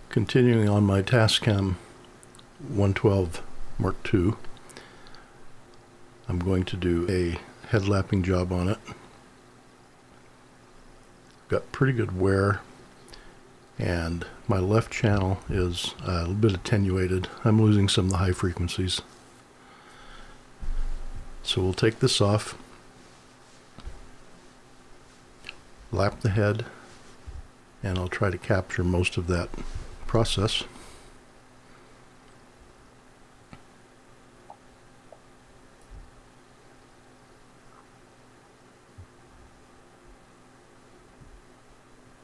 Continuing on my Tascam 112mk2, I'm going to do a head lapping job on it. Got pretty good wear, and my left channel is a little bit attenuated. I'm losing some of the high frequencies. So we'll take this off, lap the head, and I'll try to capture most of that process.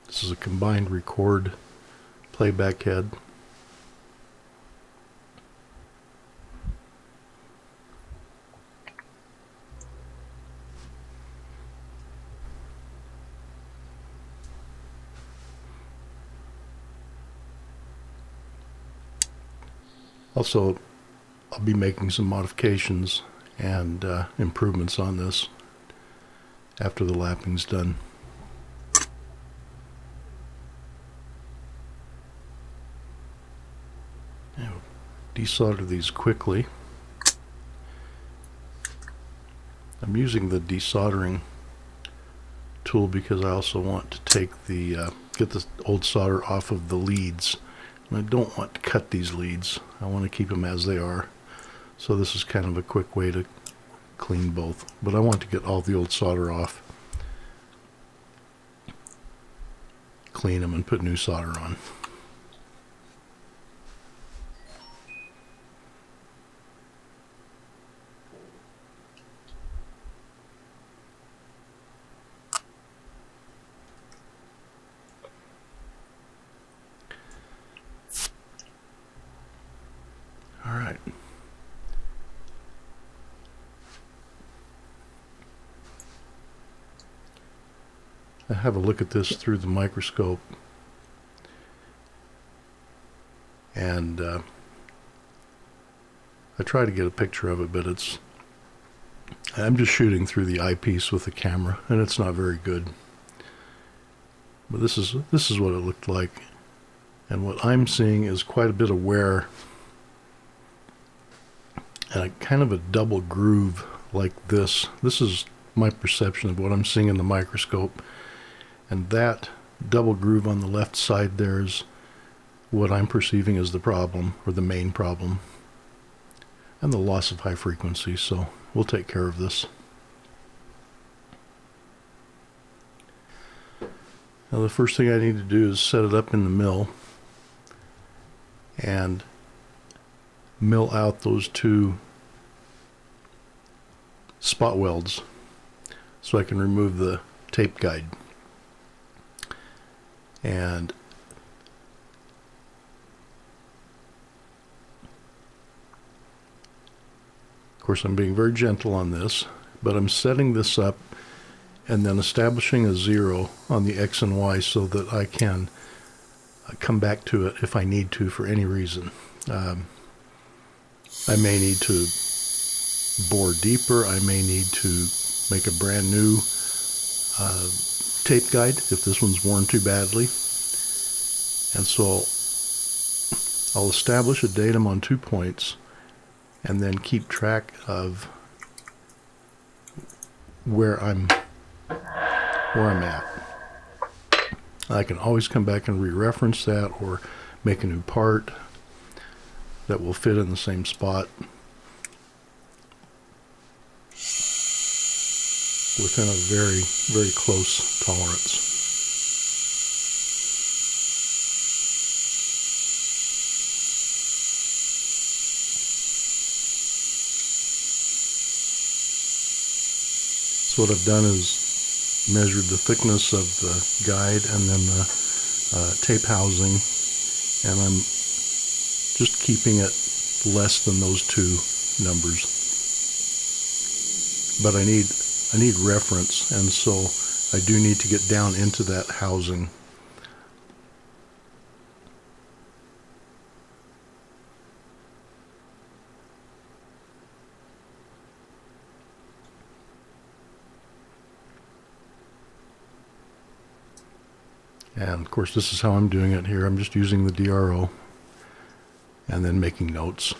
This is a combined record playback head. Also, I'll be making some modifications and improvements on this after the lapping's done. Now, desolder these quickly. I'm using the desoldering tool because I also want to take the get the old solder off of the leads. I don't want to cut these leads. I want to keep them as they are. So this is kind of a quick way to clean both. But I want to get all the old solder off, clean them, and put new solder on. All right. I have a look at this through the microscope, and I try to get a picture of it, but I'm just shooting through the eyepiece with the camera, and it's not very good. But this is what it looked like, and what I'm seeing is quite a bit of wear and a kind of a double groove like this. This is my perception of what I'm seeing in the microscope, and that double groove on the left side there is what I'm perceiving as the problem, or the main problem, and the loss of high frequency. So we'll take care of this. Now the first thing I need to do is set it up in the mill and mill out those two spot welds so I can remove the tape guide. And of course I'm being very gentle on this, but I'm setting this up and then establishing a 0 on the X and Y so that I can come back to it if I need to for any reason. I may need to bore deeper. I may need to make a brand new tape guide if this one's worn too badly. And so I'll establish a datum on 2 points and then keep track of where I'm at. I can always come back and re-reference that or make a new part that will fit in the same spot within a very, very close tolerance. So what I've done is measured the thickness of the guide and then the tape housing, and I'm just keeping it less than those two numbers. But I need reference, and so I do need to get down into that housing. And of course this is how I'm doing it here. I'm just using the DRO and then making notes.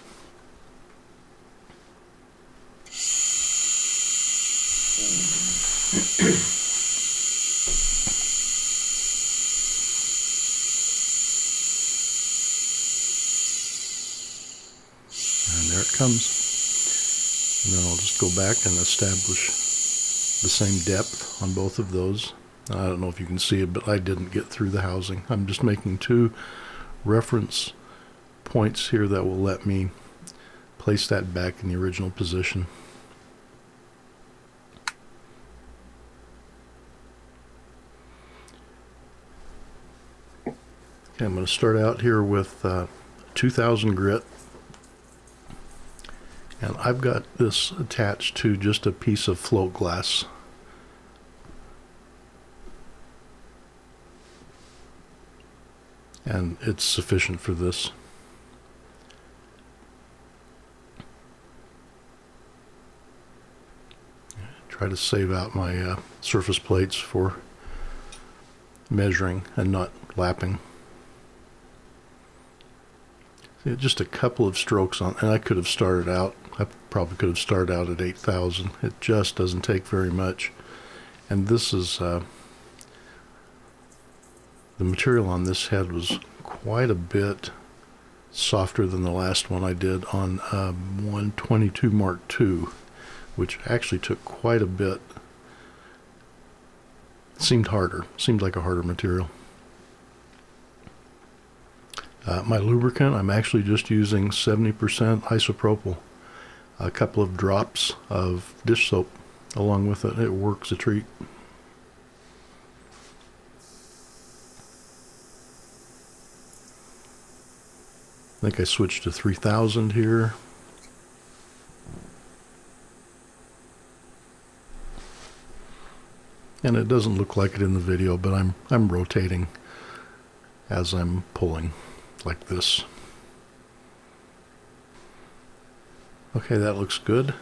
And there it comes. And then I'll just go back and establish the same depth on both of those. I don't know if you can see it, but I didn't get through the housing. I'm just making two reference points here that will let me place that back in the original position. Okay, I'm going to start out here with 2000 grit. And I've got this attached to just a piece of float glass. And it's sufficient for this. Try to save out my surface plates for measuring and not lapping. See, just a couple of strokes on, and I could have started out. I probably could have started out at 8,000. It just doesn't take very much. And this is the material on this head was quite a bit softer than the last one I did on 112mk2, which actually took quite a bit. Seemed harder. Seemed like a harder material. My lubricant, I'm actually just using 70% isopropyl. A couple of drops of dish soap along with it. It works a treat. I think I switched to 3000 here. And it doesn't look like it in the video, but I'm rotating as I'm pulling like this. Okay, that looks good.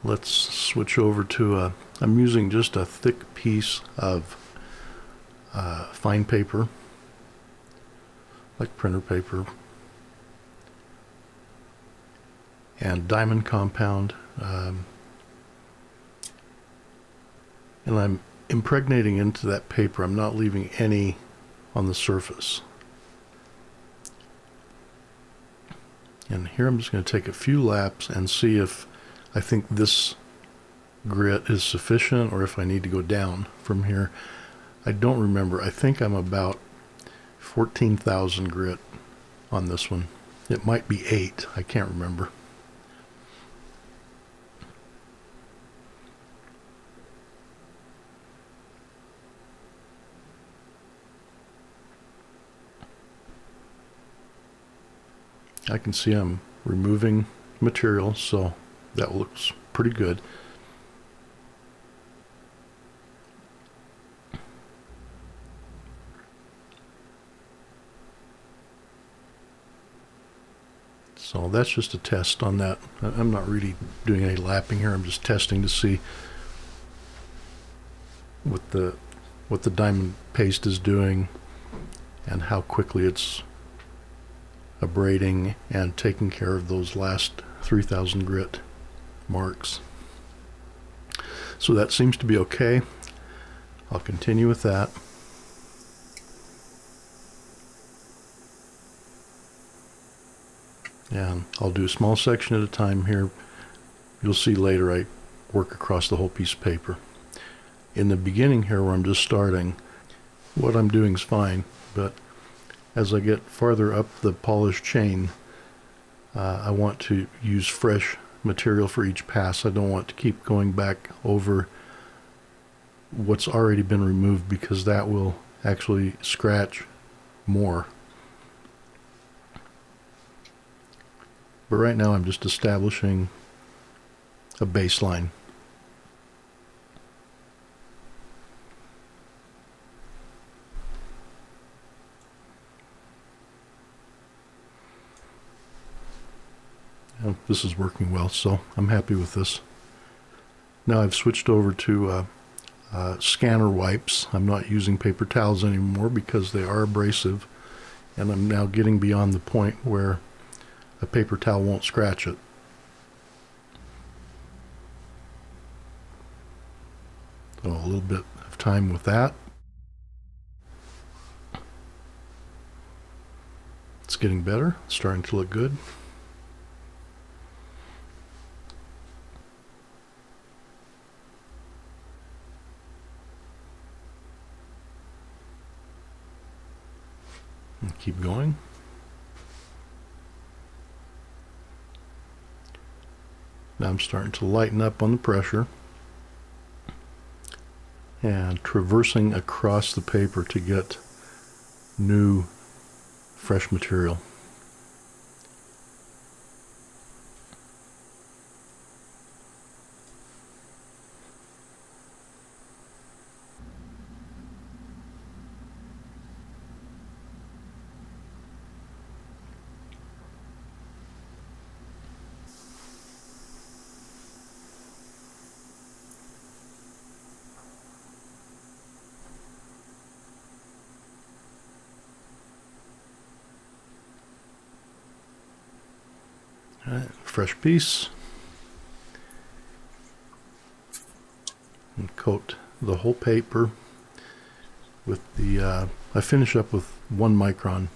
Let's switch over to I'm using just a thick piece of fine paper, like printer paper, and diamond compound, and I'm impregnating into that paper. I'm not leaving any on the surface. And here I'm just going to take a few laps and see if I think this grit is sufficient or if I need to go down from here. I don't remember. I think I'm about 14,000 grit on this one. It might be 8. I can't remember. I can see I'm removing material, so that looks pretty good. So that's just a test on that. I'm not really doing any lapping here. I'm just testing to see what the diamond paste is doing and how quickly it's abrading and taking care of those last 3000 grit marks. So that seems to be okay. I'll continue with that. And I'll do a small section at a time here. You'll see later I work across the whole piece of paper. In the beginning here where I'm just starting, what I'm doing is fine, but as I get farther up the polished chain, I want to use fresh material for each pass. I don't want to keep going back over what's already been removed because that will actually scratch more. But right now I'm just establishing a baseline. And this is working well, so I'm happy with this. Now I've switched over to scanner wipes. I'm not using paper towels anymore because they are abrasive, and I'm now getting beyond the point where a paper towel won't scratch it. So a little bit of time with that. It's getting better, it's starting to look good. And keep going. Now I'm starting to lighten up on the pressure and traversing across the paper to get new, fresh material. Alright, fresh piece. And coat the whole paper with the, I finish up with 1 micron.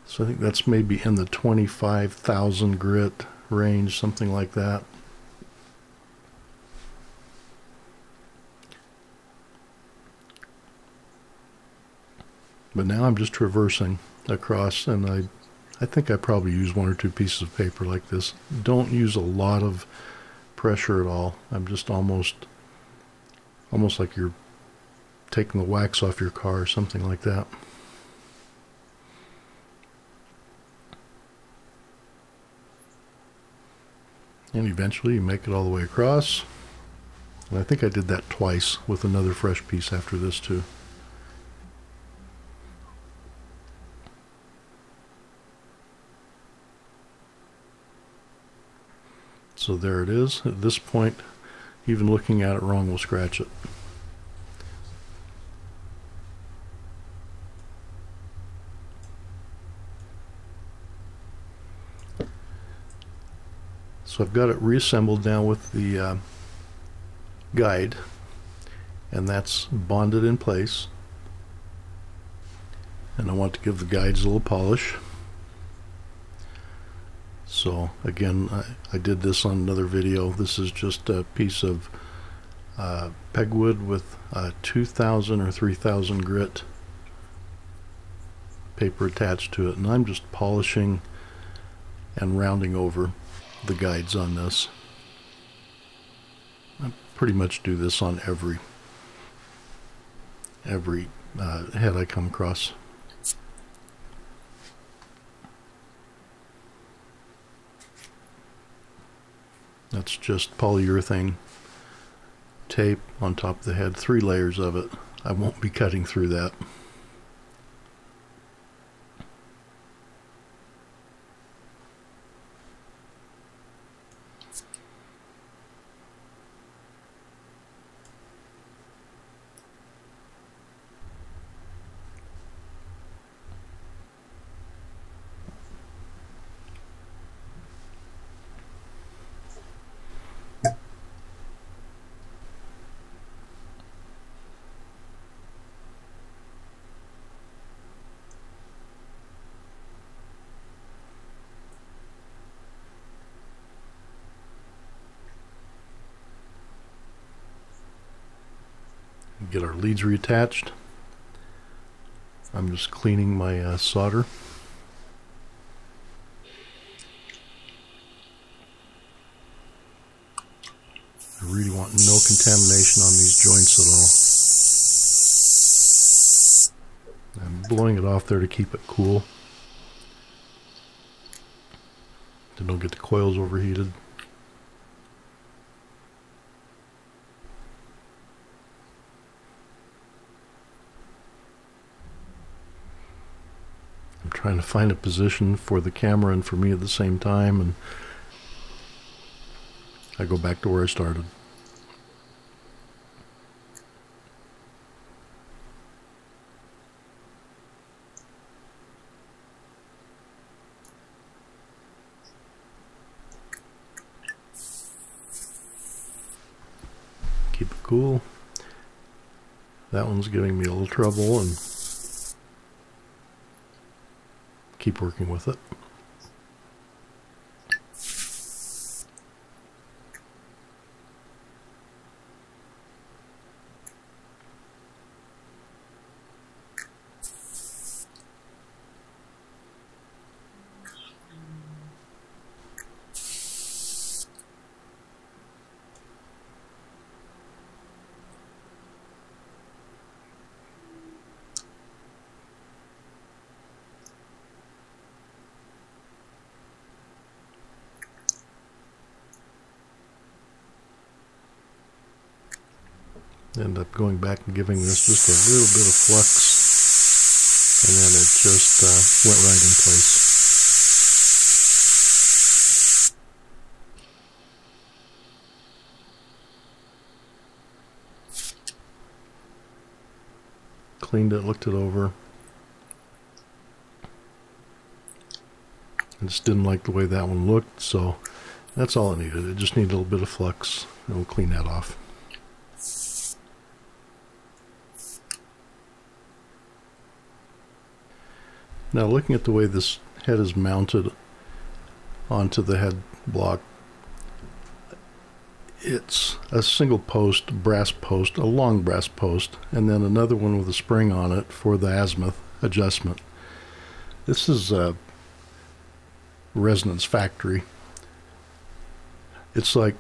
So I think that's maybe in the 25,000 grit range, something like that. But now I'm just traversing across, and I think I probably use 1 or 2 pieces of paper like this. Don't use a lot of pressure at all. I'm just almost like you're taking the wax off your car or something like that. And eventually you make it all the way across. And I think I did that twice with another fresh piece after this too. So there it is. At this point, even looking at it wrong will scratch it. So I've got it reassembled now with the guide, and that's bonded in place. And I want to give the guides a little polish. So again, I did this on another video. This is just a piece of pegwood with 2,000 or 3,000 grit paper attached to it, and I'm just polishing and rounding over the guides on this. I pretty much do this on every head I come across. That's just polyurethane tape on top of the head, 3 layers of it. I won't be cutting through that. Get our leads reattached. I'm just cleaning my solder. I really want no contamination on these joints at all. I'm blowing it off there to keep it cool, to don't get the coils overheated. I'm trying to find a position for the camera and for me at the same time, and I go back to where I started. cool. That one's giving me a little trouble, and keep working with it. End up going back and giving this just a little bit of flux, and then it just went right in place. Cleaned it, looked it over. I just didn't like the way that one looked, so that's all it needed. It just needed a little bit of flux, and we'll clean that off. Now, looking at the way this head is mounted onto the head block, it's a single post, brass post, a long brass post, and then another one with a spring on it for the azimuth adjustment. This is a resonance factory. It's like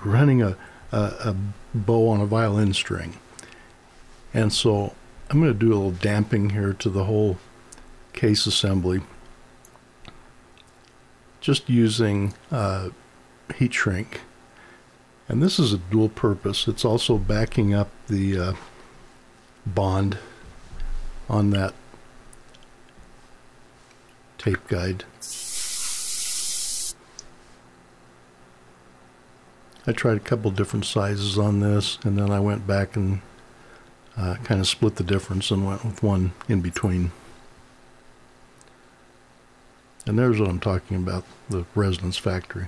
running a bow on a violin string. And so I'm going to do a little damping here to the whole case assembly, just using heat shrink. And this is a dual purpose. It's also backing up the bond on that tape guide. I tried a couple different sizes on this, and then I went back and kind of split the difference and went with one in between. And there's what I'm talking about, the resonance factory.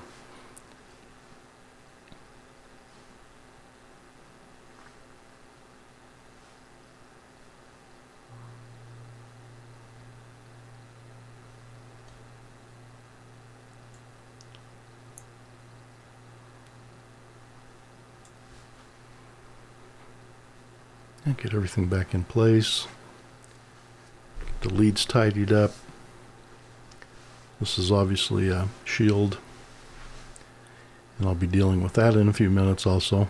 And get everything back in place. Get the leads tidied up. This is obviously a shield, and I'll be dealing with that in a few minutes also.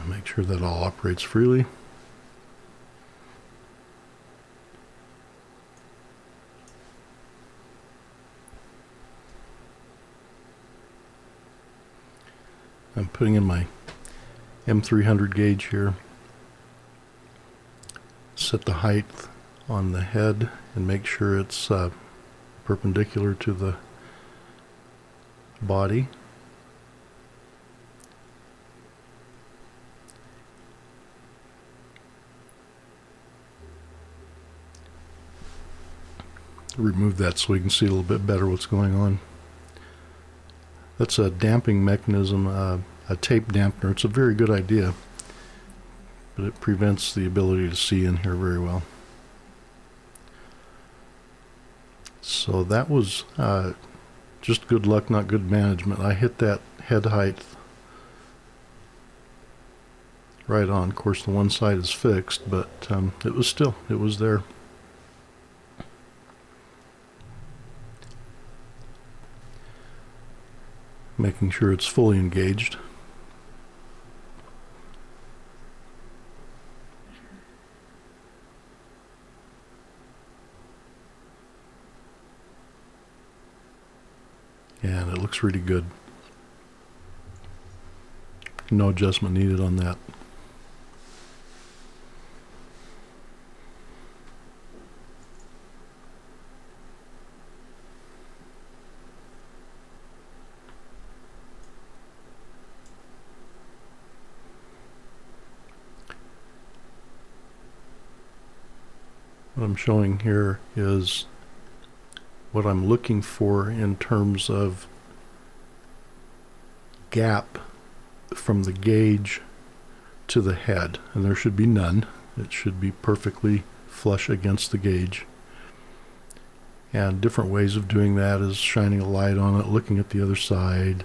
Make sure that all operates freely. I'm putting in my M300 gauge here. Set the height on the head and make sure it's perpendicular to the body. Remove that so we can see a little bit better what's going on. That's a damping mechanism, a tape dampener. It's a very good idea, but it prevents the ability to see in here very well. So that was just good luck, not good management. I hit that head height right on. Of course, the one side is fixed, but it was there. making sure it's fully engaged. And it looks really good. No adjustment needed on that. What I'm showing here is what I'm looking for in terms of gap from the gauge to the head, and there should be none. It should be perfectly flush against the gauge. And different ways of doing that is shining a light on it, looking at the other side,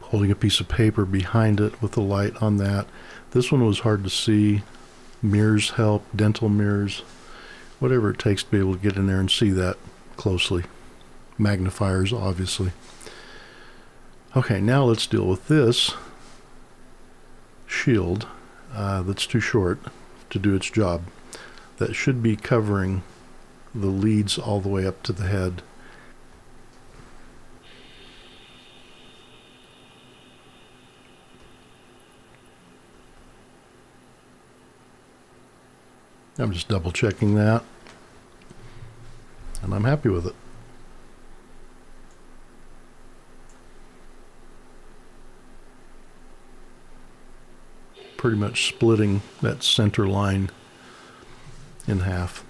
holding a piece of paper behind it with the light on that. This one was hard to see. Mirrors help, dental mirrors, whatever it takes to be able to get in there and see that closely. Magnifiers, obviously. Okay, now let's deal with this shield that's too short to do its job. That should be covering the leads all the way up to the head. I'm just double checking that, and I'm happy with it. Pretty much splitting that center line in half.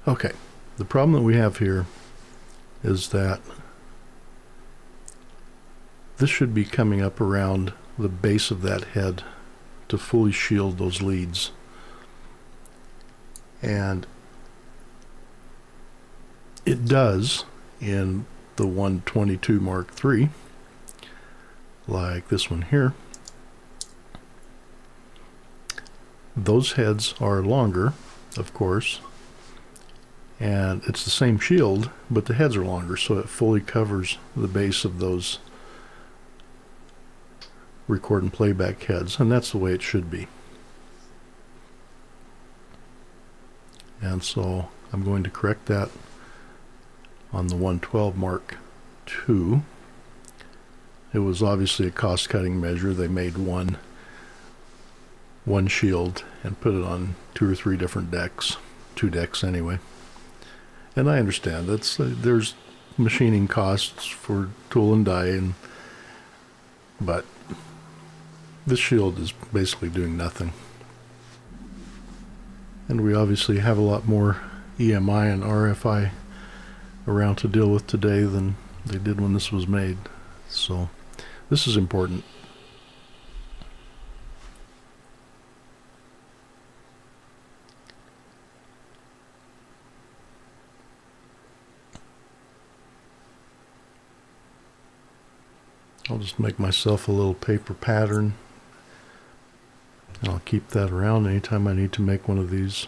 Okay, the problem that we have here is that this should be coming up around the base of that head to fully shield those leads. And it does in the 122 Mark III, like this one here. Those heads are longer, of course, and it's the same shield, but the heads are longer, so it fully covers the base of those record and playback heads, and that's the way it should be. And so I'm going to correct that on the 112 Mark II. It was obviously a cost-cutting measure. They made one shield and put it on 2 or 3 different decks, 2 decks anyway. And I understand there's machining costs for tool and die, but this shield is basically doing nothing. And we obviously have a lot more EMI and RFI around to deal with today than they did when this was made. So this is important. I'll just make myself a little paper pattern, and I'll keep that around anytime I need to make one of these.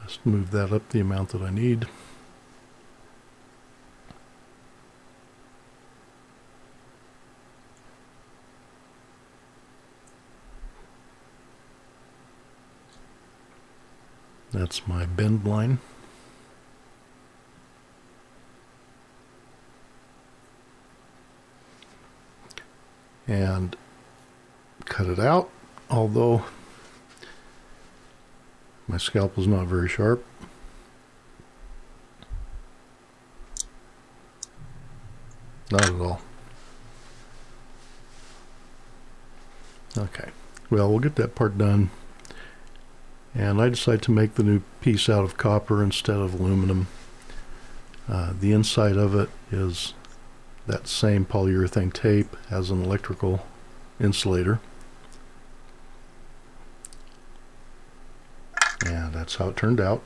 Just move that up the amount that I need. That's my bend line. And cut it out, although my scalpel's not very sharp. Not at all. Okay, well, we'll get that part done. And I decided to make the new piece out of copper instead of aluminum. The inside of it is that same polyurethane tape as an electrical insulator. that's how it turned out.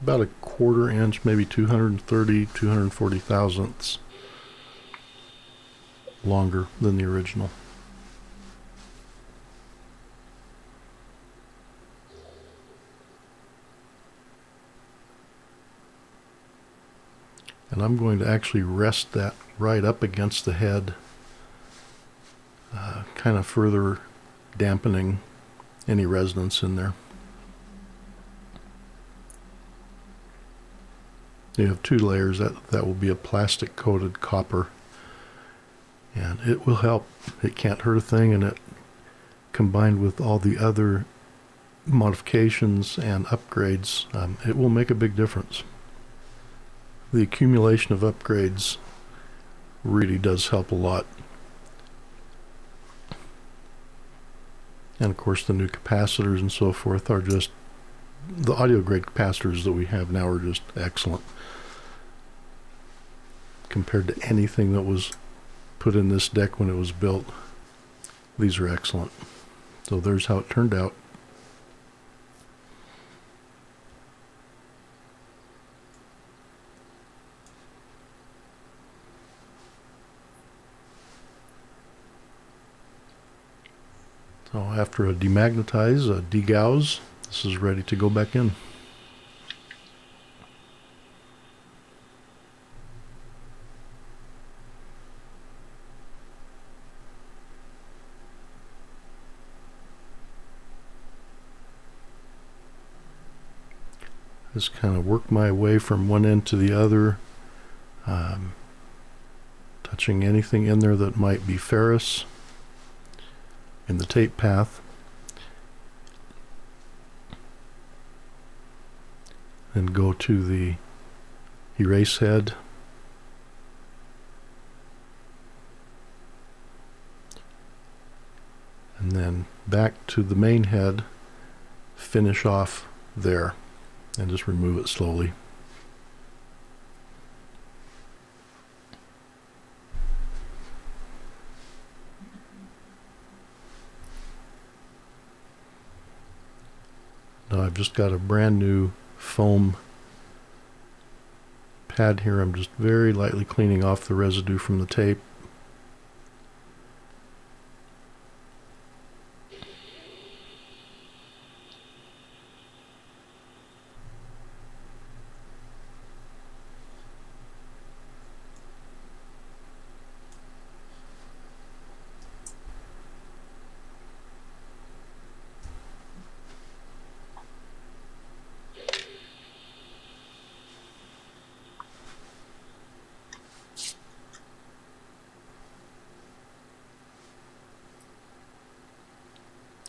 About a 1/4 inch, maybe 230, 240 thousandths longer than the original. And I'm going to actually rest that right up against the head, kind of further dampening any resonance in there. You have 2 layers. That will be a plastic coated copper, and it will help. It can't hurt a thing, and it, combined with all the other modifications and upgrades, it will make a big difference. The accumulation of upgrades really does help a lot. And of course the new capacitors and so forth are just, the audio grade capacitors that we have now are just excellent compared to anything that was put in this deck when it was built. These are excellent. So there's how it turned out. So after a demagnetize, a degauss, this is ready to go back in. Just kind of work my way from one end to the other, touching anything in there that might be ferrous in the tape path. Then go to the erase head. And then back to the main head, finish off there, and just remove it slowly. Now I've just got a brand new foam pad here. I'm just very lightly cleaning off the residue from the tape.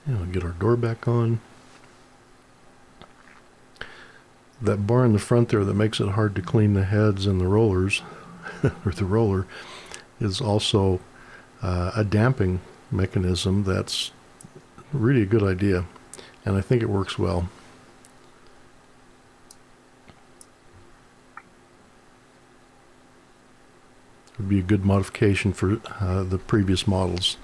And we'll get our door back on. That bar in the front there that makes it hard to clean the heads and the rollers, or the roller, is also a damping mechanism that's really a good idea, and I think it works well. It would be a good modification for the previous models.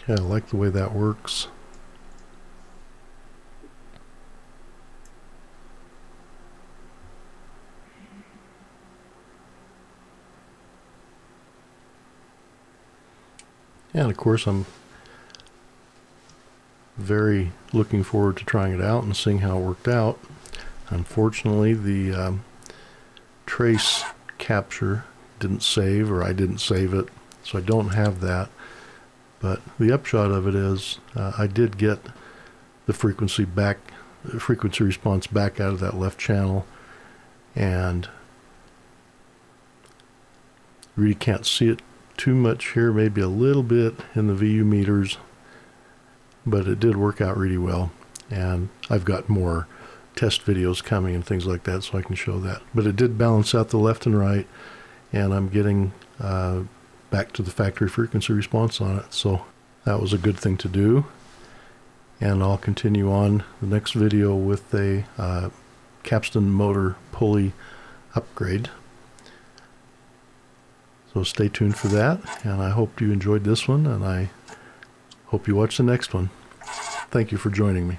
Yeah, I like the way that works. And of course I'm very looking forward to trying it out and seeing how it worked out. Unfortunately, the trace capture didn't save, or I didn't save it, so I don't have that. But the upshot of it is I did get the frequency response back out of that left channel, and Really can't see it too much here, maybe a little bit in the VU meters, but it did work out really well. And I've got more test videos coming and things like that, so I can show that. But it did balance out the left and right, and I'm getting back to the factory frequency response on it, so that was a good thing to do. And I'll continue on the next video with a capstan motor pulley upgrade. So stay tuned for that, and I hope you enjoyed this one, and I hope you watch the next one. Thank you for joining me.